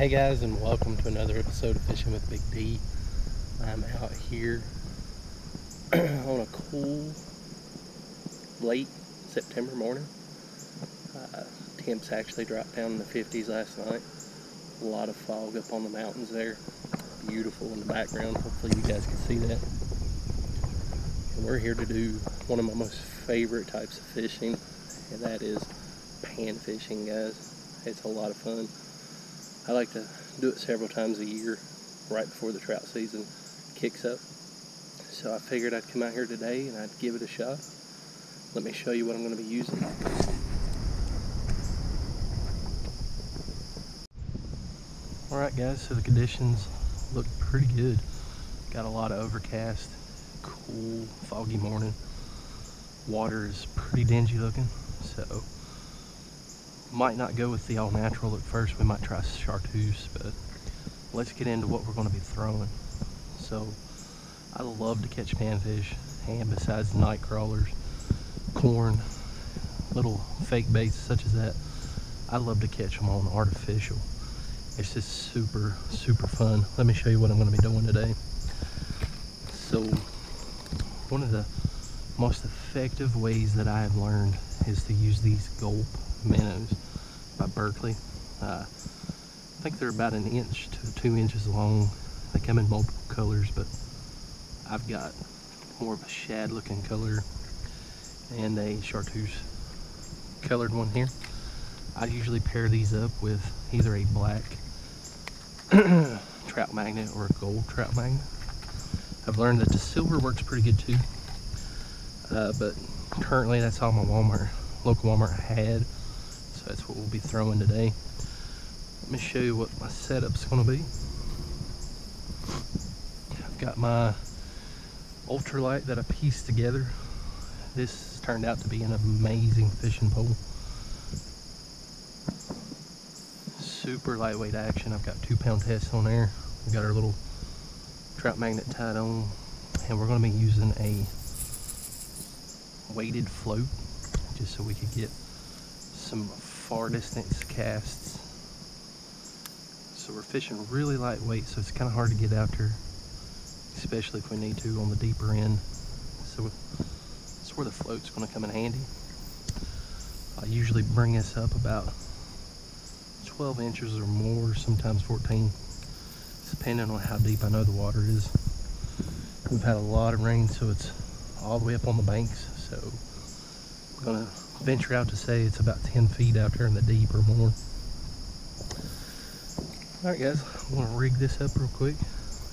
Hey guys, and welcome to another episode of Fishing with Big D. I'm out here on a cool late September morning. Temps actually dropped down in the 50s last night. A lot of fog up on the mountains there. Beautiful in the background. Hopefully you guys can see that. And we're here to do one of my most favorite types of fishing, and that is pan fishing, guys. It's a lot of fun. I like to do it several times a year right before the trout season kicks up. So I figured I'd come out here today and I'd give it a shot. Let me show you what I'm going to be using. Alright guys, so the conditions look pretty good. Got a lot of overcast, cool, foggy morning. Water is pretty dingy looking, so might not go with the all natural at first. We might try chartreuse, but let's get into what we're going to be throwing. So I love to catch panfish, and besides night crawlers, corn, little fake baits such as that, I love to catch them on artificial. It's just super fun. Let me show you what I'm going to be doing today. So one of the most effective ways that I have learned is to use these gulp minnows by Berkeley. I think they're about 1 inch to 2 inches long. They come in multiple colors, but I've got more of a shad looking color and a chartreuse colored one here. I usually pair these up with either a black trout magnet or a gold trout magnet. I've learned that the silver works pretty good too, but currently that's all my local Walmart had, so that's what we'll be throwing today. Let me show you what my setup's going to be. I've got my UltraLight that I pieced together. This turned out to be an amazing fishing pole. Super lightweight action. I've got 2-pound tests on there. We've got our little trout magnet tied on, and we're going to be using a weighted float just so we could get some far distance casts. So we're fishing really lightweight, so it's kind of hard to get out there, especially if we need to on the deeper end. So that's where the float's going to come in handy. I usually bring this up about 12 inches or more, sometimes 14, depending on how deep I know the water is. We've had a lot of rain, so it's all the way up on the banks, so I'm going to venture out to say it's about 10 feet out there in the deep or more. Alright guys, I'm going to rig this up real quick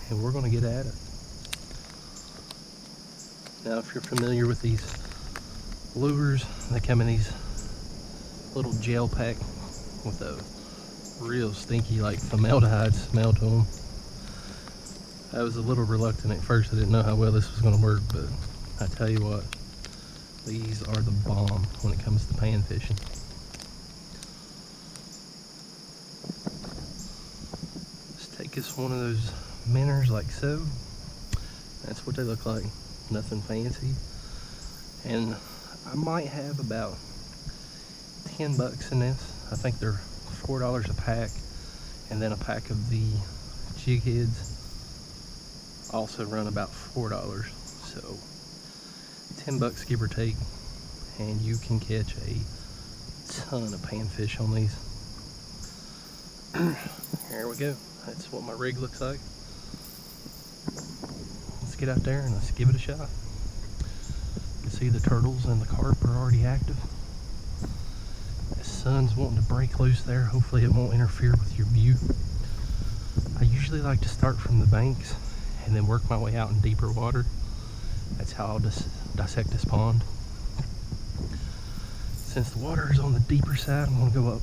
and we're going to get at it. Now if you're familiar with these lures, they come in these little gel pack with a real stinky like formaldehyde smell to them. I was a little reluctant at first. I didn't know how well this was going to work, but I tell you what, these are the bomb when it comes to pan fishing. Just take us one of those minnows like so. That's what they look like. Nothing fancy. And I might have about 10 bucks in this. I think they're $4 a pack, and then a pack of the jig heads also run about $4. So 10 bucks give or take, and you can catch a ton of panfish on these. Here we go. That's what my rig looks like. Let's get out there and let's give it a shot. You can see the turtles and the carp are already active. The sun's wanting to break loose there. Hopefully it won't interfere with your view. I usually like to start from the banks and then work my way out in deeper water. That's how I'll just dissect this pond. Since the water is on the deeper side, I'm going to go up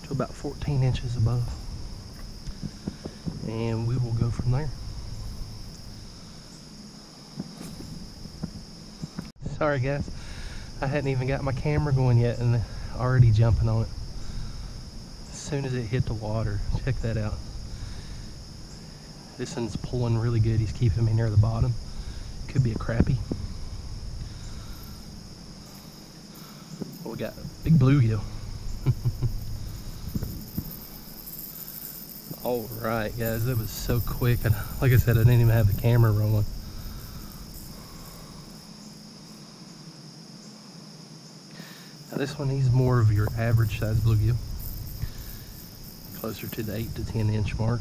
to about 14 inches above, and we will go from there. Sorry guys, I hadn't even got my camera going yet and already jumping on it as soon as it hit the water. Check that out. This one's pulling really good. He's keeping me near the bottom. Could be a crappie. Well, we got a big bluegill. All right, guys, that was so quick. And like I said, I didn't even have the camera rolling. Now this one, he's more of your average size bluegill, closer to the 8 to 10 inch mark.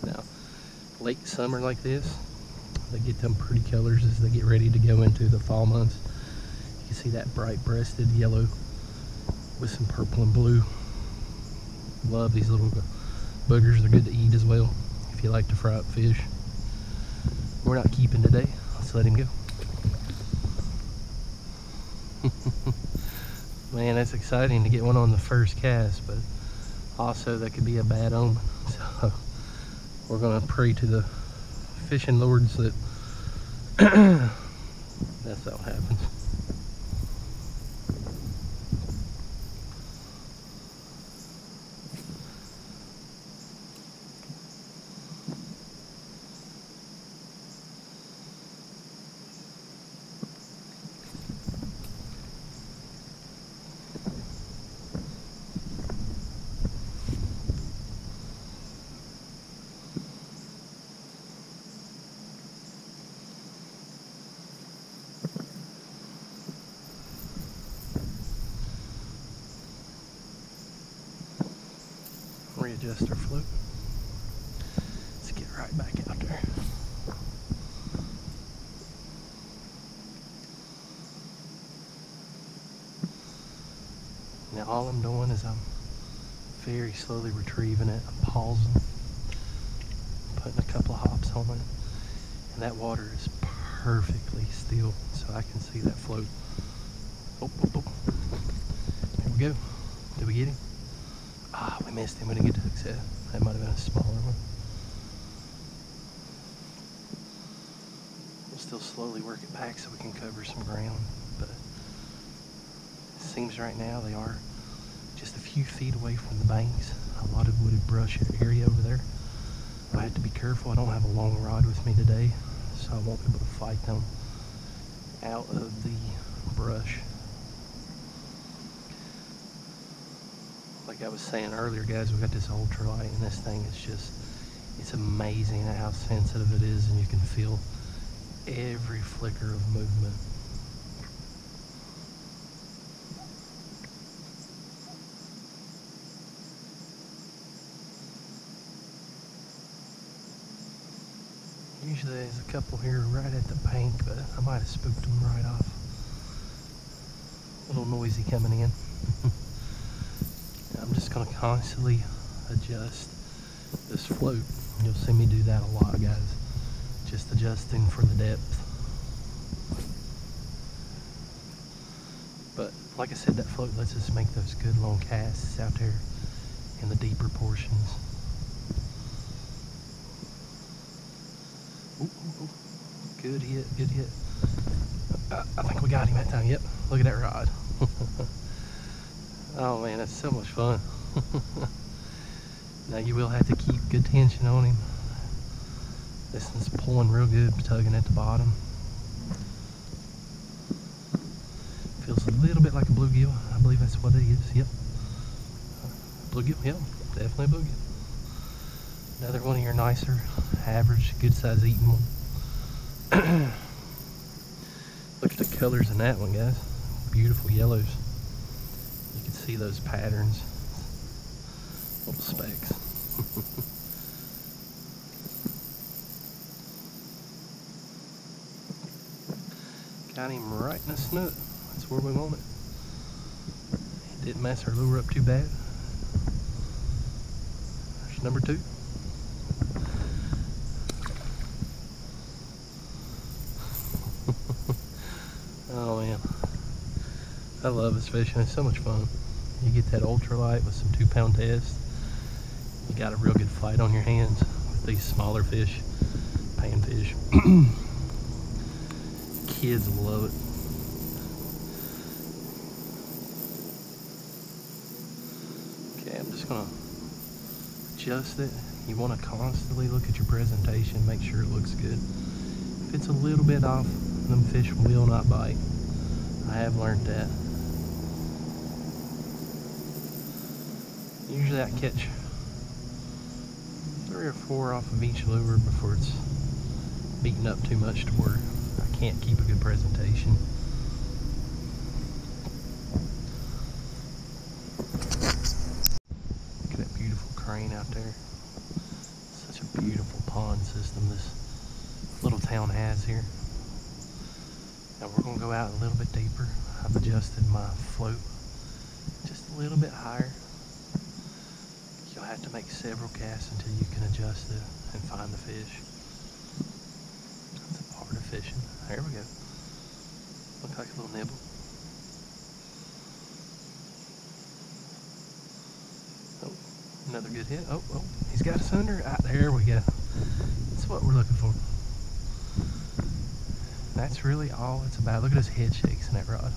Now, late summer like this, they get them pretty colors as they get ready to go into the fall months. You can see that bright breasted yellow with some purple and blue. Love these little boogers. They're good to eat as well if you like to fry up fish. We're not keeping today. Let's let him go. Man, that's exciting to get one on the first cast, but also that could be a bad omen. So we're gonna pray to the fishing lords that that's how it happens. Readjust our float. Let's get right back out there. Now all I'm doing is I'm very slowly retrieving it. I'm pausing, putting a couple of hops on it, and that water is perfectly still, so I can see that float. Oh, oh, oh. There we go. Did we get him? Ah, we missed him. We didn't get to success. That might have been a smaller one. We'll still slowly work it back so we can cover some ground, but it seems right now they are just a few feet away from the banks. A lot of wooded brush area over there. I have to be careful. I don't have a long rod with me today, so I won't be able to fight them out of the brush. Like I was saying earlier, guys, we got this UltraLight, and this thing is just, it's amazing at how sensitive it is, and you can feel every flicker of movement. Usually there's a couple here right at the bank, but I might have spooked them right off. A little noisy coming in. I'm just going to constantly adjust this float. You'll see me do that a lot, guys. Just adjusting for the depth. But like I said, that float lets us make those good long casts out there in the deeper portions. Ooh, ooh, ooh. Good hit, good hit. I think we got him that time. Yep, look at that rod. Oh man, that's so much fun. Now you will have to keep good tension on him. This one's pulling real good, tugging at the bottom. Feels a little bit like a bluegill. I believe that's what it is. Yep. Bluegill, yep, definitely a bluegill. Another one of your nicer, average, good size eating one. Look at the colors in that one, guys. Beautiful yellows. You can see those patterns. Little specks. Got him right in the snoot. That's where we want it. It didn't mess our lure up too bad. There's number 2. Oh man, I love this fishing. It's so much fun. You get that UltraLight with some 2-pound test. You got a real good fight on your hands with these smaller fish, panfish. Kids love it. Okay, I'm just gonna adjust it. You want to constantly look at your presentation, make sure it looks good. If it's a little bit off, them fish will not bite. I have learned that. Usually I catch 3 or 4 off of each lure before it's beaten up too much to where I can't keep a good presentation. Look at that beautiful crane out there. Such a beautiful pond system this little town has here. Now we're going to go out a little bit deeper. I've adjusted my float just a little bit higher. You'll have to make several casts until you can adjust it and find the fish. That's a part of fishing. There we go. Looks like a little nibble. Oh, another good hit. Oh, he's got us under. Ah, there we go. That's what we're looking for. That's really all it's about. Look at those head shakes in that rod.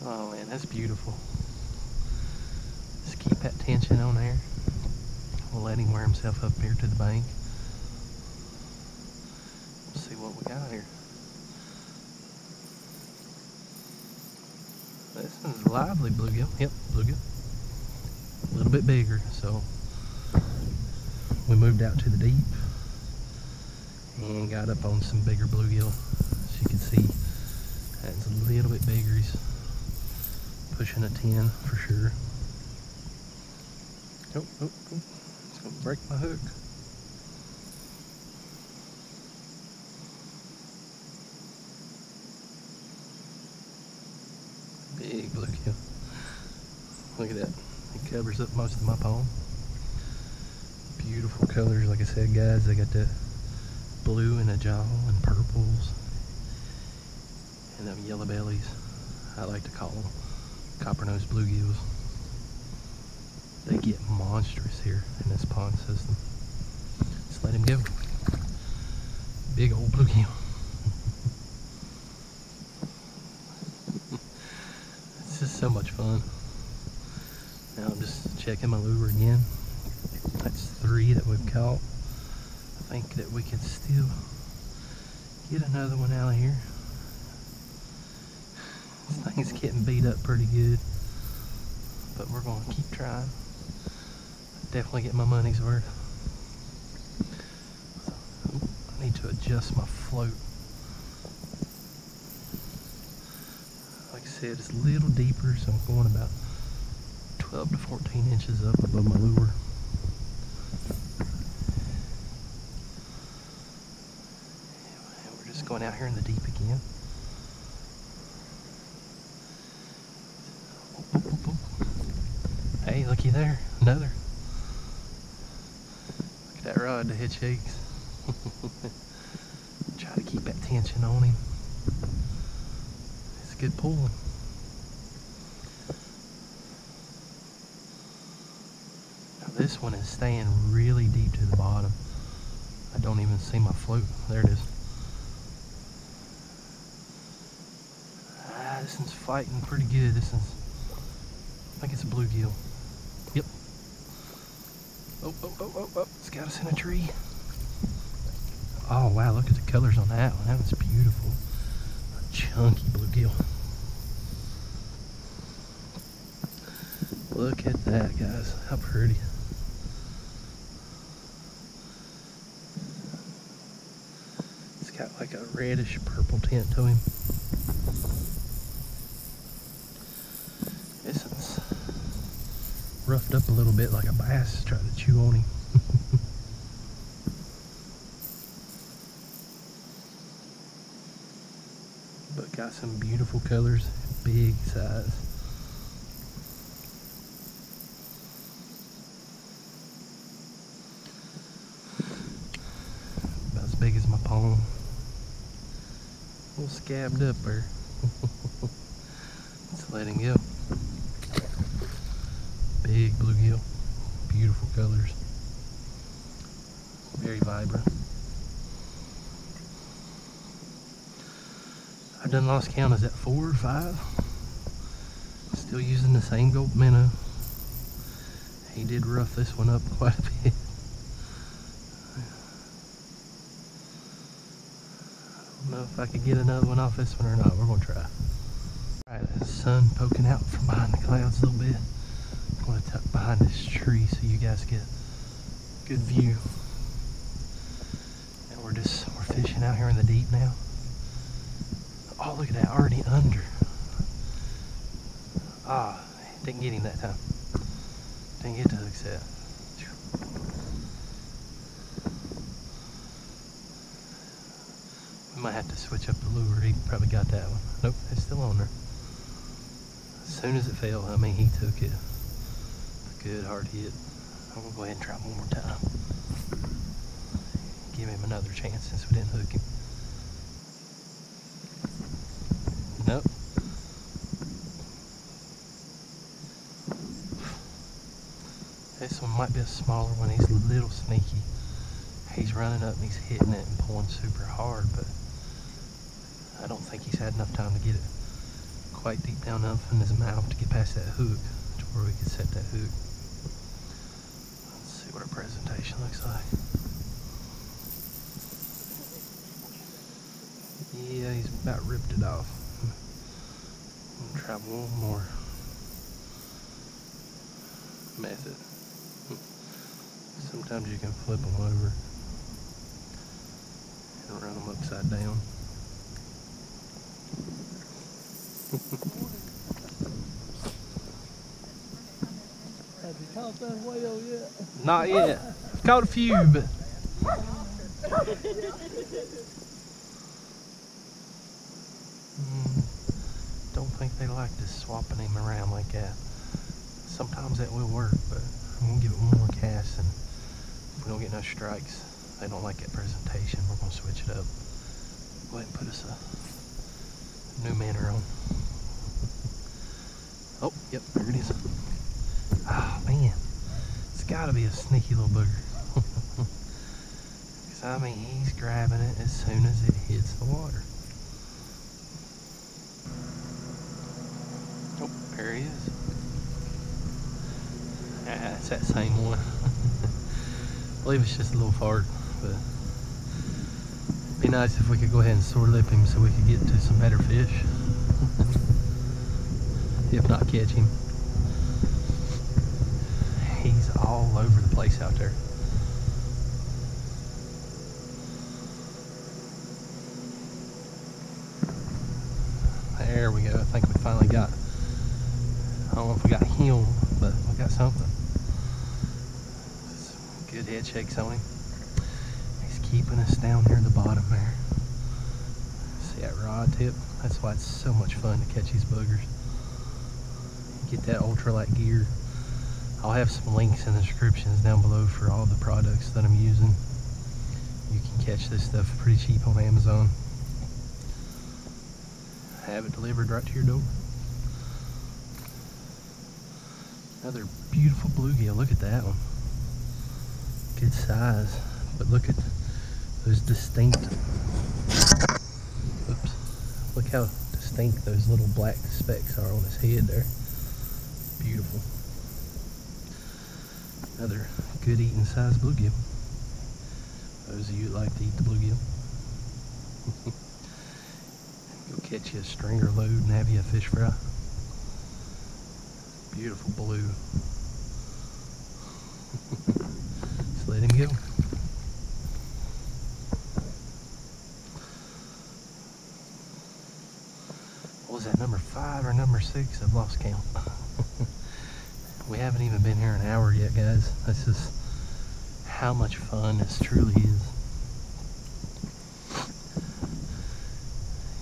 Oh man, that's beautiful. Just keep that tension on there. We'll let him wear himself up here to the bank. Let's see what we got here. This one's a lively bluegill. Yep, bluegill. A little bit bigger, so we moved out to the deep and got up on some bigger bluegill. As you can see, that's a little bit bigger. He's pushing a 10 for sure. Oh, it's gonna break my hook. Big bluegill. Look at that. It covers up most of my palm. Beautiful colors, like I said, guys. They got that blue in the jaw and purples and them yellow bellies. I like to call them copper-nosed bluegills. They get monstrous here in this pond system. Just let him go. Big old bluegill. It's just so much fun. Now I'm just checking my lure again. That's 3 that we've caught. I think that we can still get another one out of here. This thing's getting beat up pretty good, but we're going to keep trying. Definitely get my money's worth. I need to adjust my float. Like I said, it's a little deeper, so I'm going about 12 to 14 inches up above my lure. Going out here in the deep again. Hey, looky there, another. Look at that rod, the head shakes. Try to keep that tension on him. It's a good pull. Now this one is staying really deep to the bottom. I don't even see my float. There it is. This one's fighting pretty good. This one's, I think it's a bluegill. Yep. Oh, it's got us in a tree. Oh wow, look at the colors on that one. That was beautiful. A chunky bluegill. Look at that, guys. How pretty. It's got like a reddish purple tint to him. This one's roughed up a little bit like a bass trying to chew on him. But got some beautiful colors, big size. About as big as my palm. A little scabbed up there. Let's let him go. Big bluegill, beautiful colors, very vibrant. I done lost count. Is that 4 or 5? Still using the same gold minnow. He did rough this one up quite a bit. I don't know if I could get another one off this one or not. We're gonna try. Alright, the sun poking out from behind the clouds a little bit. I'm going to tuck behind this tree so you guys get a good view. And we're fishing out here in the deep now. Oh, look at that, already under. Ah, didn't get him that time. Didn't get the hook set. We might have to switch up the lure. He probably got that one. Nope, it's still on there. As soon as it fell, I mean, he took it. A good hard hit. I'm gonna go ahead and try one more time. Give him another chance since we didn't hook him. Nope. This one might be a smaller one. He's a little sneaky. He's running up and he's hitting it and pulling super hard, but I don't think he's had enough time to get it quite deep down enough in his mouth to get past that hook to where we could set that hook. Let's see what our presentation looks like. Yeah, he's about ripped it off. I'm gonna try one more method. Sometimes you can flip them over and run them upside down. Have you caught that whale yet? Not yet. I've caught a few, but don't think they like this swapping him around like that. Sometimes that will work, but I'm gonna give it one more cast, and if we don't get no strikes, they don't like that presentation. We're gonna switch it up. Go ahead and put us a new manner on. Oh, yep, there it is. Oh man, it's gotta be a sneaky little booger. Cause I mean, he's grabbing it as soon as it hits the water. Oh, there he is. Ah, it's that same one. I believe it's just a little fart, but it'd be nice if we could go ahead and sore lip him so we could get to some better fish. If not catch him. He's all over the place out there. There we go. I think we finally got, I don't know if we got him, but we got something. Good head shakes on him. He's keeping us down near the bottom there. See that rod tip? That's why it's so much fun to catch these buggers. Get that ultralight gear. I'll have some links in the descriptions down below for all the products that I'm using. You can catch this stuff pretty cheap on Amazon. Have it delivered right to your door. Another beautiful bluegill. Look at that one. Good size, but look at those distinct, oops, look how distinct those little black specks are on his head there. Beautiful. Another good eating size bluegill. Those of you that like to eat the bluegill. Go catch you a stringer load and have you a fish fry. Beautiful blue. Just let him go. What was that, number 5 or number 6? I've lost count. We haven't even been here an hour yet, guys. That's just how much fun this truly is.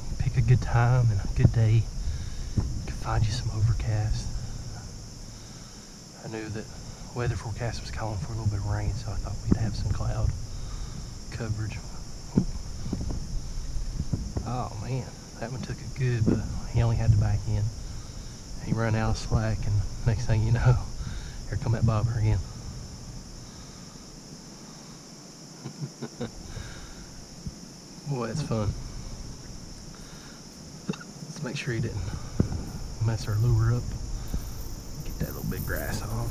You pick a good time and a good day. You can find you some overcast. I knew that weather forecast was calling for a little bit of rain, so I thought we'd have some cloud coverage. Oop. Oh man, that one took it good, but he only had to back in. He ran out of slack, and next thing you know, here come that bobber again. Boy, it's fun. Let's make sure he didn't mess our lure up. Get that little bit grass off.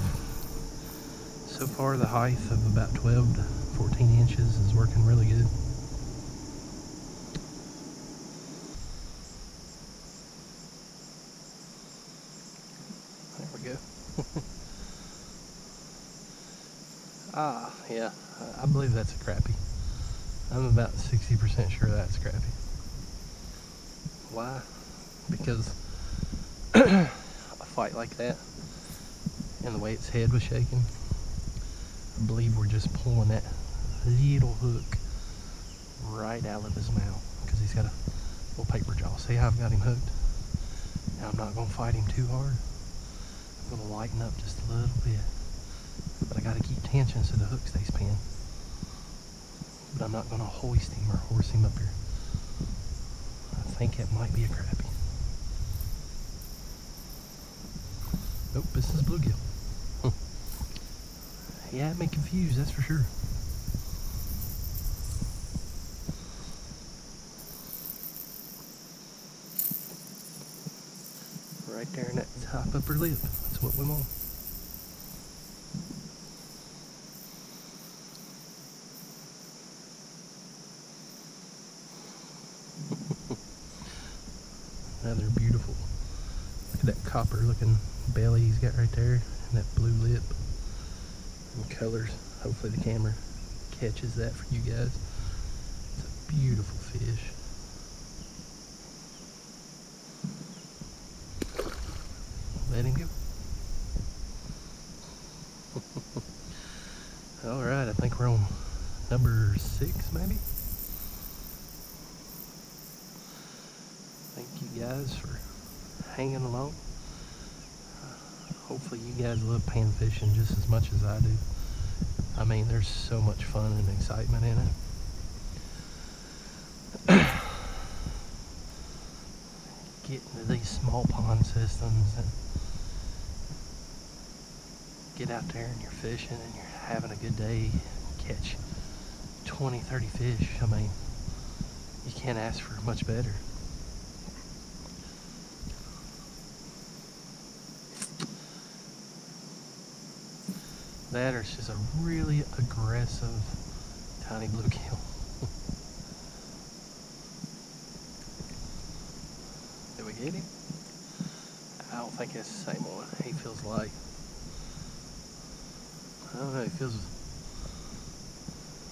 So far, the height of about 12 to 14 inches is working really good. go. Ah, yeah, I believe that's a crappie. I'm about 60% sure that's crappie. Why? Because a fight like that and the way its head was shaking, I believe we're just pulling that little hook right out of his mouth because he's got a little paper jaw. See how I've got him hooked? Now I'm not going to fight him too hard. I'm going to lighten up just a little bit. But I got to keep tension so the hook stays pinned. But I'm not going to hoist him or horse him up here. I think it might be a crappie. Nope, this is bluegill. He had me confused, that's for sure. Right there in that top upper lip, that's what we want. Another beautiful, look at that copper looking belly he's got right there, and that blue lip and colors. Hopefully the camera catches that for you guys. It's a beautiful fish. Let him go. Alright, I think we're on number 6 maybe. Thank you guys for hanging along. Hopefully you guys love pan fishing just as much as I do. I mean, there's so much fun and excitement in it. Get into these small pond systems and get out there and you're fishing and you're having a good day. Catch 20, 30 fish. I mean, you can't ask for much better. That or it's just a really aggressive tiny bluegill. Did we get him? I don't think it's the same one. He feels light. I don't know, he feels,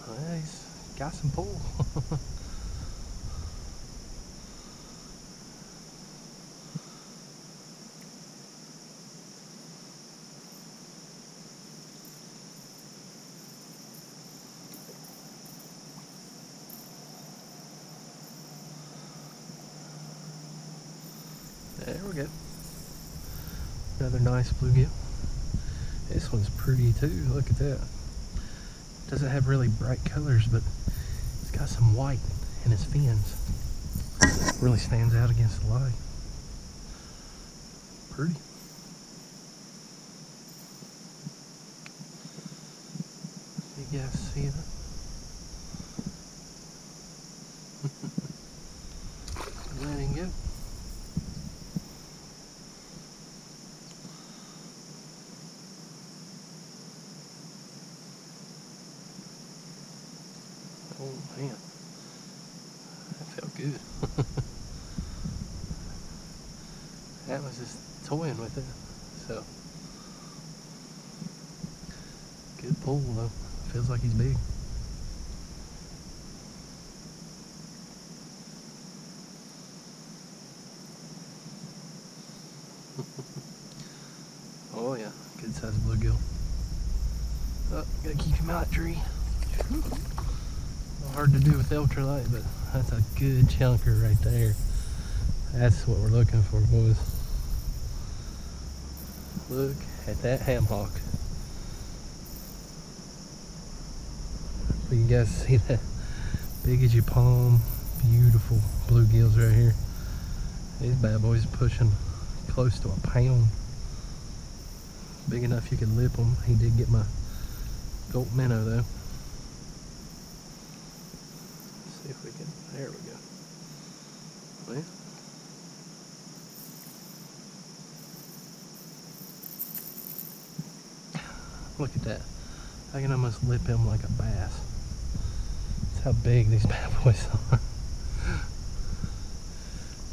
well, he's got some pull. There we go. Another nice bluegill. This one's pretty too. Look at that. Doesn't have really bright colors, but it's got some white in his fins. Really stands out against the light. Pretty. You guys see that? Let him go. Oh man, that felt good. That was just toying with it, so good pull though. Feels like he's big. Oh yeah, good sized bluegill. Oh, gotta keep him out of the tree. Hard to do with UltraLight, but that's a good chunker right there. That's what we're looking for, boys. Look at that ham hock. You guys see that? Big as your palm. Beautiful bluegills right here. These bad boys pushing close to a pound. Big enough you could lip them. He did get my gold minnow though. See if we can, there we go. Well, look at that. I can almost lip him like a bass. That's how big these bad boys are.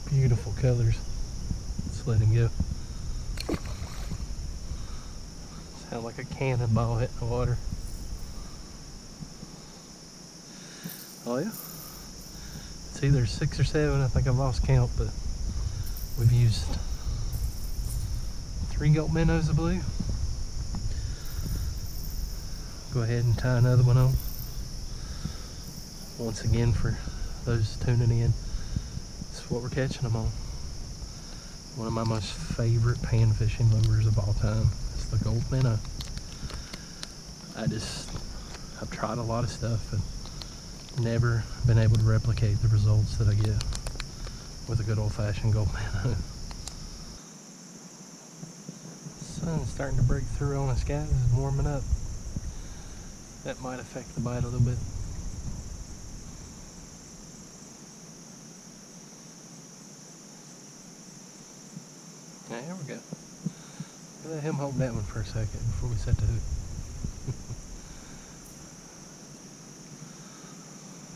Beautiful colors. Let's let him go. Sound like a cannonball hitting the water. Oh yeah. It's either 6 or 7, I think I've lost count, but we've used 3 gulp minnows of blue. Go ahead and tie another one on. Once again, for those tuning in, it's what we're catching them on. One of my most favorite pan fishing lures of all time is the gulp minnow. I've tried a lot of stuff and never been able to replicate the results that I get with a good old-fashioned gulp minnow. Sun's starting to break through on us, guys. It's warming up. That might affect the bite a little bit. There we go. Let him hold that one for a second before we set the hook.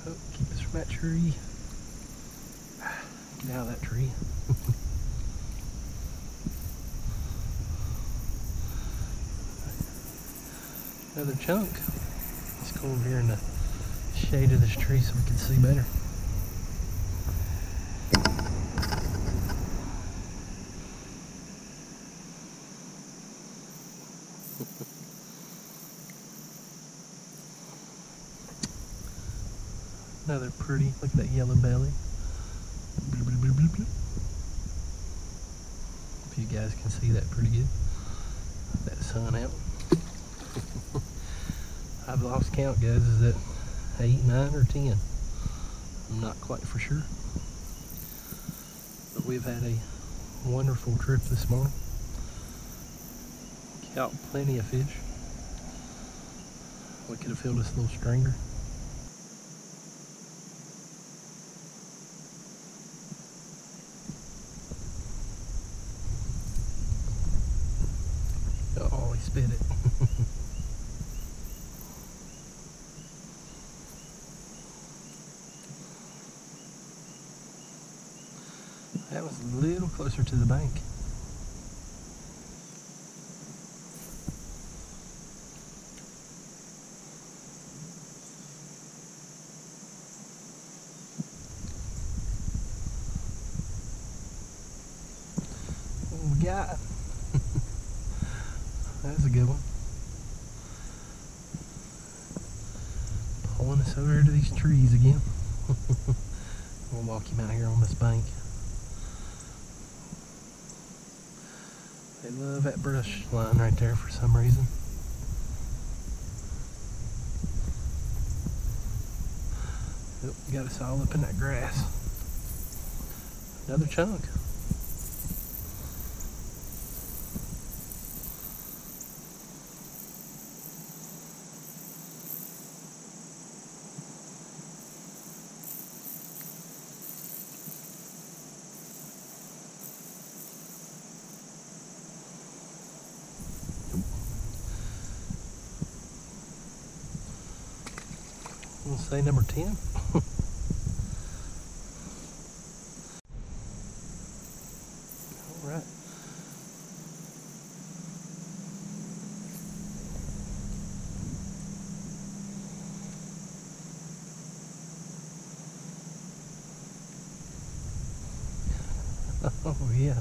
Oh, keep this from that tree. Get out of that tree. Another chunk. Let's go over here in the shade of this tree so we can see better. Another pretty, look at that yellow belly. If you guys can see that pretty good. That sun out. I've lost count, guys. Is that 8, 9, or 10? I'm not quite for sure. But we've had a wonderful trip this morning. Caught plenty of fish. We could have filled this little stringer. Oh, he spit it. That was a little closer to the bank. What we got? That's a good one. Pulling us over to these trees again. We'll walk him out here on this bank. They love that brush line right there for some reason. Yep, got us all up in that grass. Another chunk. We'll say number 10. All right. Oh yeah,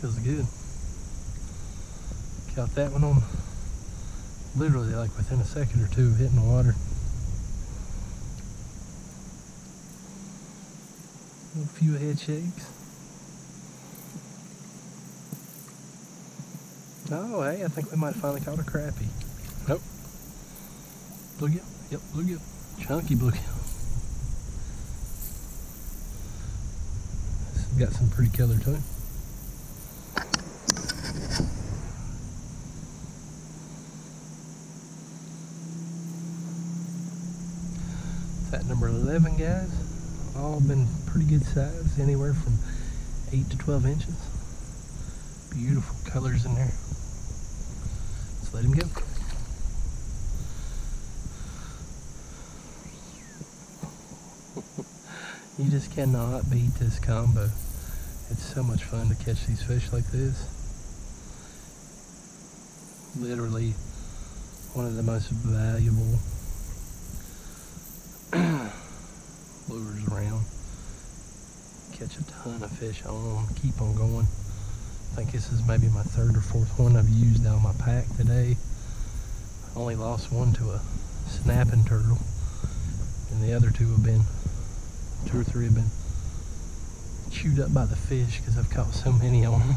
feels good. Caught that one on literally like within a second or two of hitting the water. A few head shakes. Oh, hey, I think we might have finally caught a crappie. Nope. Bluegill? Yep, bluegill. Chunky bluegill. This has got some pretty color to it. It's at number 11, guys. All been pretty good size, anywhere from 8 to 12 inches. Beautiful colors in there. Let's let him go. You just cannot beat this combo. It's so much fun to catch these fish like this. Literally one of the most valuable lures around. Catch a ton of fish on them, keep on going. I think this is maybe my third or fourth one I've used out of my pack today. I only lost one to a snapping turtle, and the other two or three have been chewed up by the fish because I've caught so many on them.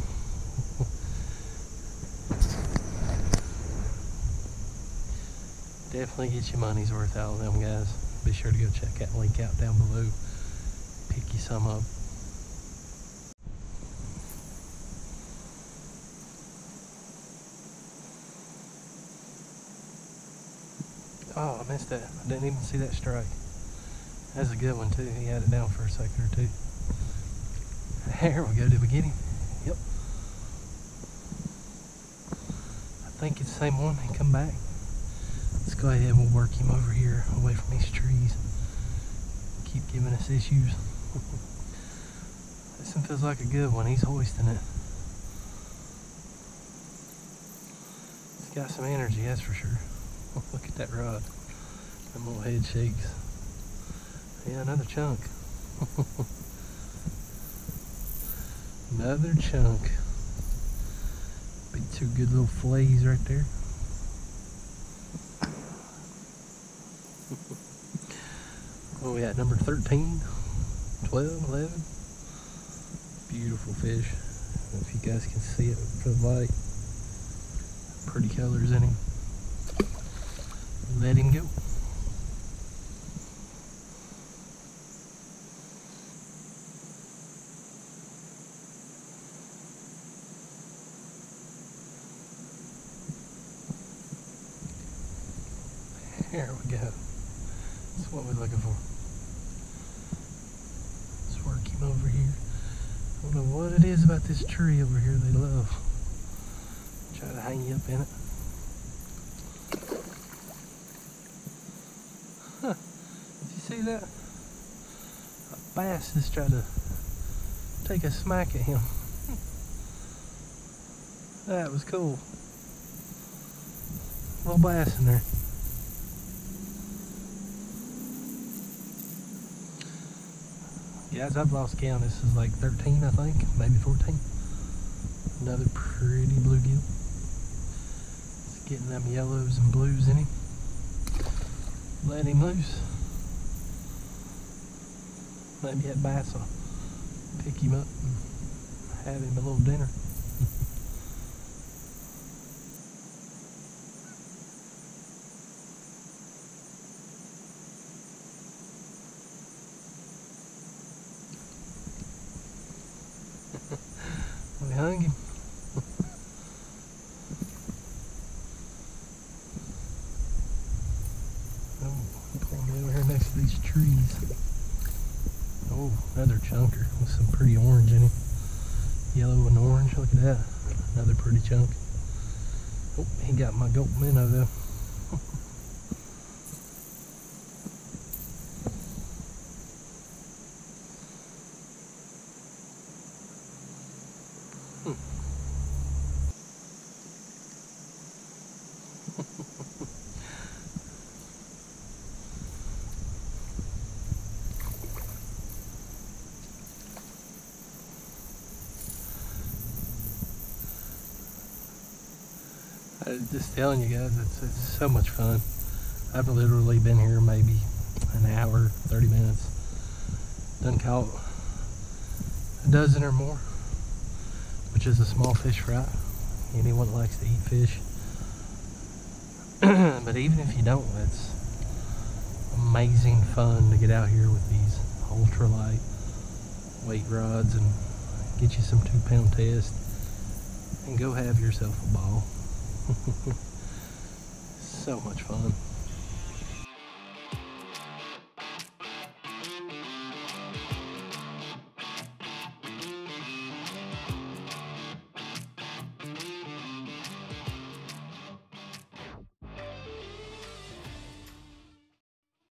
Definitely get your money's worth out of them, guys. Be sure to go check that link out down below. Pick you some up. Oh, I missed that. I didn't even see that strike. That's a good one too. He had it down for a second or two. There we go. Did we get him? Yep. I think it's the same one. He come back. Let's go ahead and we'll work him over here away from these trees. Keep giving us issues. This one feels like a good one. He's hoisting it. He's got some energy, that's for sure. Look at that rod. That little head shakes. Yeah, another chunk. Another chunk. Big two good little fillets right there. What are we at? Number 13, 12, 11. Beautiful fish. I don't know if you guys can see it for the light. Pretty colors in him. Let him go. There we go. That's what we're looking for. Let's work him over here. I don't know what it is about this tree over here they love. Try to hang you up in it. Huh. Did you see that? A bass just tried to take a smack at him. That was cool. Little bass in there. Guys, I've lost count. This is like 13, I think, maybe 14. Another pretty bluegill. It's getting them yellows and blues in him. Let him loose. Maybe that bass will pick him up and have him a little dinner. We hung him. Oh, pull me over here next to these trees. Oh, another chunker with some pretty orange in him. Yellow and orange, look at that. Another pretty chunk. Oh, he got my gold minnow though. I'm just telling you guys, it's so much fun. I've literally been here maybe an hour, 30 minutes. Done caught a dozen or more, which is a small fish fry. Anyone likes to eat fish. But even if you don't, it's amazing fun to get out here with these ultralight weight rods and get you some 2-pound test and go have yourself a ball. So much fun.